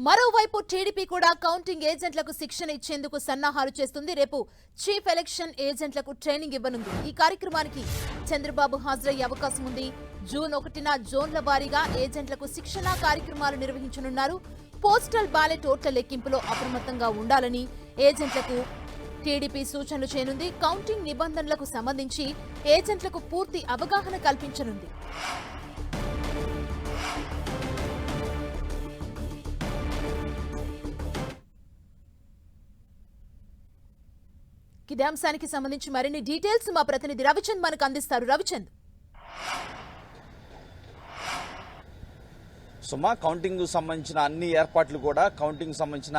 మరోవైపు టీడీపీ కూడా కౌంటింగ్ ఏజెంట్లకు శిక్షణ ఇచ్చేందుకు సన్నాహాలు చేస్తుంది. రేపు చీఫ్ ఎలక్షన్ ఏజెంట్లకు ట్రైనింగ్ ఇవ్వనుంది. ఈ కార్యక్రమానికి చంద్రబాబు హాజరయ్యే అవకాశం ఉంది. జూన్ 1న జోన్ల వారీగా ఏజెంట్లకు శిక్షణ కార్యక్రమాలు నిర్వహించనున్నారు. పోస్టల్ బ్యాలెట్ ఓట్ల లెక్కింపులో అప్రమత్తంగా ఉండాలని ఏజెంట్లకు టీడీపీ సూచనలు చేయనుంది. కౌంటింగ్ నిబంధనలకు సంబంధించి ఏజెంట్లకు పూర్తి అవగాహన కల్పించనుంది. ఇదే అంశానికి సంబంధించి మరిన్ని డీటెయిల్స్ మా ప్రతినిధి రవిచంద్ మనకు అందిస్తారు. రవిచంద్, సుమా, కౌంటింగ్ సంబంధించిన అన్ని ఏర్పాట్లు కూడా కౌంటింగ్ సంబంధించిన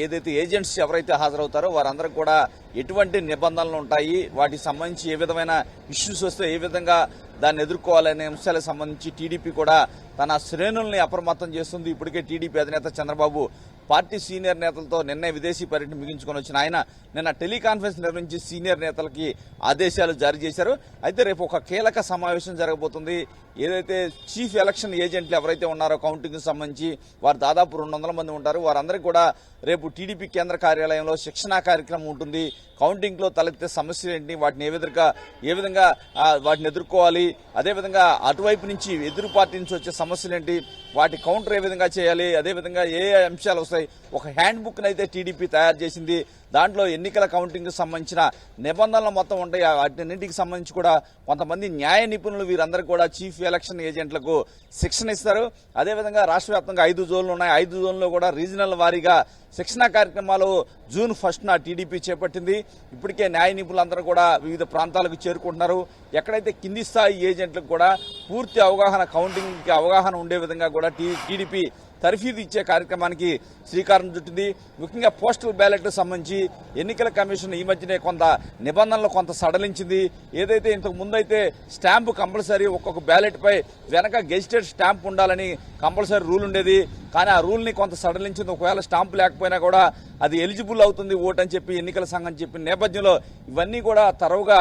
ఏదైతే ఏజెంట్స్ ఎవరైతే హాజరవుతారో వారందరూ కూడా ఎటువంటి నిబంధనలు ఉంటాయి, వాటికి సంబంధించి ఏ విధమైన ఇష్యూస్ వస్తే ఏ విధంగా దాన్ని ఎదుర్కోవాలనే అంశాలకు సంబంధించి టీడీపీ కూడా తన శ్రేణుల్ని అప్రమత్తం చేస్తుంది. ఇప్పటికే టీడీపీ అధినేత చంద్రబాబు పార్టీ సీనియర్ నేతలతో నిన్నే విదేశీ పర్యటన ముగించుకొని వచ్చిన ఆయన నిన్న టెలికాన్ఫరెన్స్ నిర్వహించి సీనియర్ నేతలకి ఆదేశాలు జారీ చేశారు. అయితే రేపు ఒక కీలక సమావేశం జరగబోతుంది. ఏదైతే చీఫ్ ఎలక్షన్ ఏజెంట్లు ఎవరైతే ఉన్నారో కౌంటింగ్ సంబంధించి వారు దాదాపు 200 మంది ఉంటారు. వారందరికీ కూడా రేపు టీడీపీ కేంద్ర కార్యాలయంలో శిక్షణా కార్యక్రమం ఉంటుంది. కౌంటింగ్ లో తలెత్తే సమస్యలు ఏంటి, వాటిని ఏ విధంగా వాటిని ఎదుర్కోవాలి, అదేవిధంగా అటువైపు నుంచి ఎదురు పార్టీ నుంచి వచ్చే సమస్యలు ఏంటి, వాటి కౌంటర్ ఏ విధంగా చేయాలి, అదేవిధంగా ఏ అంశాలు వస్తాయి, ఒక హ్యాండ్ బుక్ అయితే టీడీపీ తయారు చేసింది. దాంట్లో ఎన్నికల కౌంటింగ్ సంబంధించిన నిబంధనలు మొత్తం ఉంటాయి. వాటిన్నింటికి సంబంధించి కూడా కొంతమంది న్యాయ నిపుణులు వీరందరూ కూడా చీఫ్ ఎలక్షన్ ఏజెంట్లకు శిక్షణ ఇస్తారు. అదేవిధంగా రాష్ట్ర వ్యాప్తంగా 5 జోన్లు ఉన్నాయి. 5 జోన్లో కూడా రీజనల్ వారీగా శిక్షణా కార్యక్రమాలు జూన్ 1న టీడీపీ చేపట్టింది. ఇప్పటికే న్యాయ నిపుణులందరూ కూడా వివిధ ప్రాంతాలకు చేరుకుంటున్నారు. ఎక్కడైతే కింది స్థాయి ఏజెంట్లకు కూడా పూర్తి అవగాహన, కౌంటింగ్కి అవగాహన ఉండే విధంగా కూడా టీడీపీ తర్ఫీదు ఇచ్చే కార్యక్రమానికి శ్రీకారం చుట్టింది. ముఖ్యంగా పోస్టల్ బ్యాలెట్ సంబంధించి ఎన్నికల కమిషన్ ఈ మధ్యనే కొంత నిబంధనలు కొంత సడలించింది. ఏదైతే ఇంతకు ముందైతే స్టాంపు కంపల్సరీ ఒక్కొక్క బ్యాలెట్ పై వెనక గెజిటెడ్ స్టాంప్ ఉండాలని కంపల్సరీ రూల్ ఉండేది. కానీ ఆ రూల్ ని కొంత సడలించింది. ఒకవేళ స్టాంపు లేకపోయినా కూడా అది ఎలిజిబుల్ అవుతుంది ఓట్ అని చెప్పి ఎన్నికల సంఘం చెప్పిన నేపథ్యంలో ఇవన్నీ కూడా తరువుగా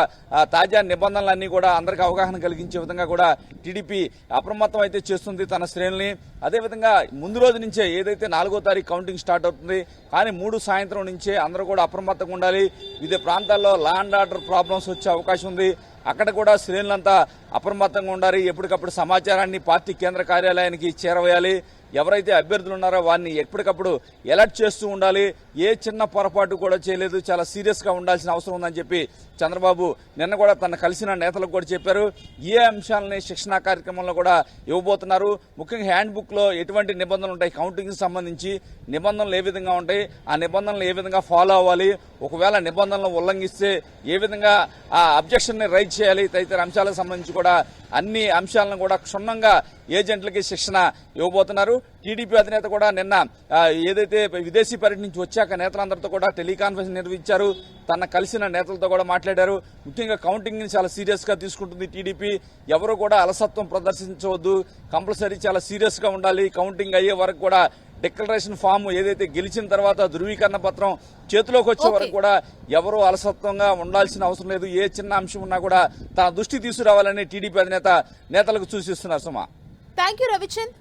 తాజా నిబంధనలన్నీ కూడా అందరికీ అవగాహన కలిగించే విధంగా కూడా టీడీపీ అప్రమత్తం అయితే చేస్తుంది తన శ్రేణుల్ని. అదేవిధంగా ముందు రోజు నుంచే ఏదైతే 4వ తారీఖు కౌంటింగ్ స్టార్ట్ అవుతుంది, కానీ 3 సాయంత్రం నుంచే అందరూ కూడా అప్రమత్తంగా ఉండాలి. వివిధ ప్రాంతాల్లో లా అండ్ ఆర్డర్ ప్రాబ్లమ్స్ వచ్చే అవకాశం ఉంది. అక్కడ కూడా శ్రేణులంతా అప్రమత్తంగా ఉండాలి. ఎప్పటికప్పుడు సమాచారాన్ని పార్టీ కేంద్ర కార్యాలయానికి చేరవేయాలి. ఎవరైతే అభ్యర్థులు ఉన్నారో వారిని ఎప్పటికప్పుడు అలర్ట్ చేస్తూ ఉండాలి. ఏ చిన్న పొరపాటు కూడా చేయలేదు, చాలా సీరియస్ గా ఉండాల్సిన అవసరం ఉందని చెప్పి చంద్రబాబు నిన్న కూడా తన కలిసిన నేతలకు కూడా చెప్పారు. ఏ అంశాలని శిక్షణా కార్యక్రమంలో కూడా ఇవ్వబోతున్నారు. ముఖ్యంగా హ్యాండ్ బుక్ లో ఎటువంటి నిబంధనలు ఉంటాయి, కౌంటింగ్ సంబంధించి నిబంధనలు ఏ విధంగా ఉంటాయి, ఆ నిబంధనలు ఏ విధంగా ఫాలో అవ్వాలి, ఒకవేళ నిబంధనలు ఉల్లంఘిస్తే ఏ విధంగా ఆ అబ్జెక్షన్ ని రైజ్ చేయాలి, తదితర అంశాలకు సంబంధించి కూడా అన్ని అంశాలను కూడా క్షుణ్ణంగా ఏజెంట్లకి శిక్షణ ఇవ్వబోతున్నారు. టీడీపీ అధినేత కూడా నిన్న ఏదైతే విదేశీ పర్యటన నుంచి వచ్చాక నేతలందరితో కూడా టెలికాన్ఫరెన్స్ నిర్వహించారు. తన కలిసిన నేతలతో కూడా మాట్లాడారు. ముఖ్యంగా కౌంటింగ్ ని చాలా సీరియస్ గా తీసుకుంటుంది టీడీపీ. ఎవరు కూడా అలసత్వం ప్రదర్శించవద్దు, కంపల్సరీ చాలా సీరియస్ గా ఉండాలి. కౌంటింగ్ అయ్యే వరకు కూడా డిక్లరేషన్ ఫామ్ ఏదైతే గెలిచిన తర్వాత ధృవీకరణ పత్రం చేతిలోకి వచ్చే వరకు కూడా ఎవరూ అలసత్వంగా ఉండాల్సిన అవసరం లేదు. ఏ చిన్న అంశం ఉన్నా కూడా తన దృష్టి తీసుకురావాలని టీడీపీ అధినేత నేతలకు సూచిస్తున్నారు. సుమా, థ్యాంక్ యూ రవిచంద్.